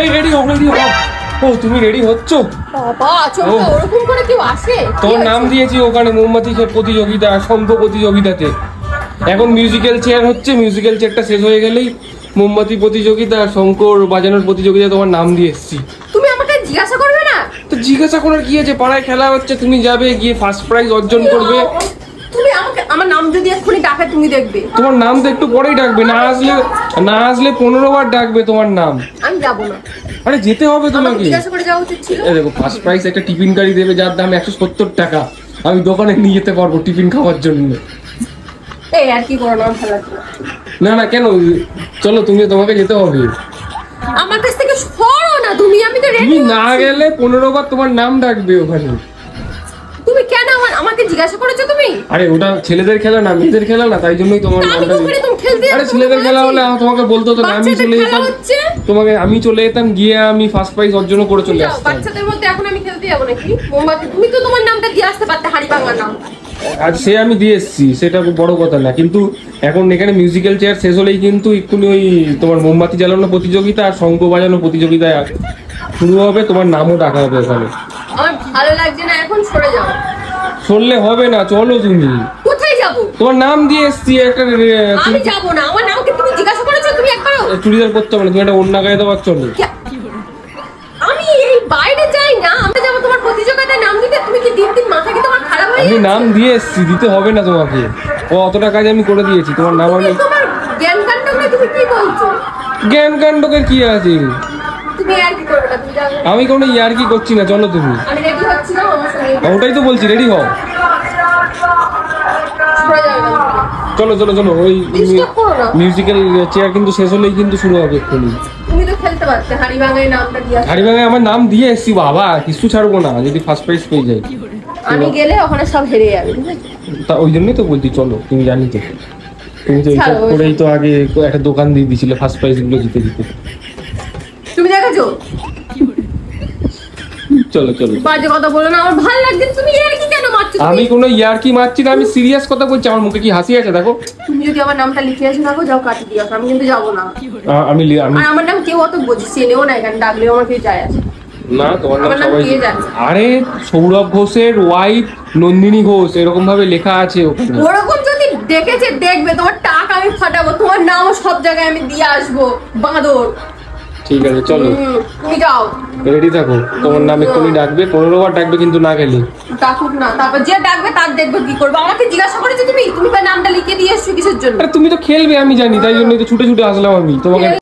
এই রেডি হও, রেডি হও। ও তুমি রেডি হচ্ছ? বাবা চোখে ওরকম করে কেউ আসে? তোর নাম দিয়েছি ওখানে মোমবাতি প্রতিযোগিতা, শঙ্খ প্রতিযোগিতাতে। এখন মিউজিক্যাল চেয়ার হচ্ছে, মিউজিক্যাল চেয়ারটা শেষ হয়ে গেলেই মোমবাতি প্রতিযোগিতা, শঙ্খ বাজানোর প্রতিযোগিতা তোমার নাম দিয়ে এসেছি। তুমি আমাকে জিজ্ঞাসা করবে না? তো জিজ্ঞাসা করার কি আছে, পাড়ায় খেলা হচ্ছে, তুমি যাবে গিয়ে ফার্স্ট প্রাইজ অর্জন করবে। তুমি আমাকে আমার নাম যদি এক্ষুনি ডাকে তুমি দেখবে। তোমার নাম তো একটু পরেই ডাকবে, না আসলে 15 বার ডাকবে তোমার নাম। আমি যাবো না। আরে যেতে হবে তোমাকে। জিজ্ঞাসা করে যাওয়া উচিত ছিল। দেখো ফার্স্ট প্রাইজ একটা টিফিন গাড়ি দেবে যার দাম 170 টাকা। আমি দোকানে নিয়ে যেতে পারবো টিফিন খাওয়ার জন্য। এই আর কি করো না, ভালো লাগছে না না কেন, চলো তোমাকে যেতে হবে। আমার কাছ থেকে সরো না তুমি, আমি তো রেডি। তুমি না গেলে 15 বার তোমার নাম ডাকবে ওখানে। তুমি কেন আমাকে জিজ্ঞাসা করেছো তুমি? আরে ওটা ছেলেদের খেলা না, মেয়েদের খেলা না, তাই জন্যই তোমার নামটা। আরে ছেলেদের খেলা হলে তোমাকে বলতো তো না, আমি চলে যেতাম আমি চলে যেতাম গিয়ে আমি ফার্স্ট প্রাইজ অর্জন করে চলে আসতাম। বাচ্চাদের মধ্যে এখন আমি খেলতে যাবো নাকি? মোমবাতি তুমি তো তোমার নামটা দিয়ে আসতে পারতে, হাড়ি ভাঙার নাম। আজ সে আমি দিয়ে এসেছি, সেটা বড় কথা না, কিন্তু এখন এখানে মিউজিক্যাল চেয়ার শেষ হলেই কিন্তু এক্ষুনি ওই তোমার মোমবাতি জ্বালানো প্রতিযোগিতা আর শঙ্খ বাজানো প্রতিযোগিতা শুরু হবে, তোমার নামও ডাকা হবে ওখানে। আমার ভালো লাগছে না, এখন সরে যাও। সরলে হবে না, চলো তুমি। কোথায় যাবো? তোমার নাম দিয়ে এসেছি একটা। আমি যাবো না, আমার নামকে তুমি জিজ্ঞাসা করেছো? তুমি একবারও চুড়িদার পরতে হবে না, তুমি একটা ওড়না গায়ে দেওয়ার জন্য। আমি এই বাইরে যাই না, আমরা যাবো তোমার প্রতিযোগিতায় নাম দিতে। তুমি কি দিন দিন মাথা কি তোমার খারাপ হয়ে আমি যাচ্ছে? নাম দিয়ে এসেছি, দিতে হবে না তোমাকে। অতটা কাজ আমি করে দিয়েছি, তোমার নাম আমি। তোমার জ্ঞান কাণ্ডকে তুমি কি বলছো? জ্ঞান কাণ্ডকের কি আছে? তুমি আর কি করবে না, তুমি যাও। আমি কোনো ইয়ার্কি করছি না, চলো তুমি। আমি রেডি হচ্ছি না, আমার সঙ্গে ওটাই তো বলছি, রেডি হও। সরে যাও না। চলো চলো চলো, ওই ডিস্টার্ব করো না। মিউজিক্যাল চেয়ার কিন্তু শেষ হলেই কিন্তু শুরু হবে এক্ষুনি। তুমি তো খেলতে পারতে, হাড়ি ভাঙায় নামটা দিয়ে আসতে। হাড়িভাঙায় আমার নাম দিয়ে এসেছি বাবা, কিছু ছাড়বো না যদি ফার্স্ট প্রাইজ পেয়ে যাই। আমি গেলে ওখানে সব হেরে যাবে। তা ওই জন্যই তো বলছি চলো, তুমি জানি তো, তুমি তো এইসব করেই তো আগে একটা দোকান দিয়ে দিয়েছিলে ফার্স্ট প্রাইজ গুলো জিতে জিতে। তুমি দেখেছো? চলো চলো। বাজে কথা বলো না, আমার ভালো লাগছে। তুমি এর কি কেন মারছো? আমি কোনো ইয়ার্কি মারছি না, আমি সিরিয়াস কথা বলছি। আমার মুখে কি হাসি আছে দেখো? তুমি যদি আমার নামটা লিখে আসো না, যাও কাটি দিয়ে আসো, আমি কিন্তু যাবো না। আমি আর আমার নাম কেউ অত চেনেও না, এখানে ডাকলেও আমার কেউ যায় আসে না। তোমার নাম আমার নাম সবাই কে জানে? আরে সৌরভ ঘোষের ওয়াইফ নন্দিনী ঘোষ এরকম ভাবে লেখা আছে ওখানে। ওরকম যদি দেখেছে দেখবে, তোমার টাকা আমি ফাটাবো, তোমার নামও সব জায়গায় আমি দিয়ে আসবো। বাঁদর। ঠিক আছে চলো, তুমি যাও। রেডি থাকো, তোমার নাম এক্ষুনি ডাকবে, 15 বার ডাকবে, কিন্তু না গেলে ডাকুক না, তারপর যে ডাকবে তার দেখবে কি করবো। আমাকে জিজ্ঞাসা করেছো তুমি, তুমি নামটা লিখে দিয়ে এসছো কিসের জন্য? আরে তুমি তো খেলবে আমি জানি, তাই জন্যই তো ছুটে ছুটে আসলাম আমি তোমাকে।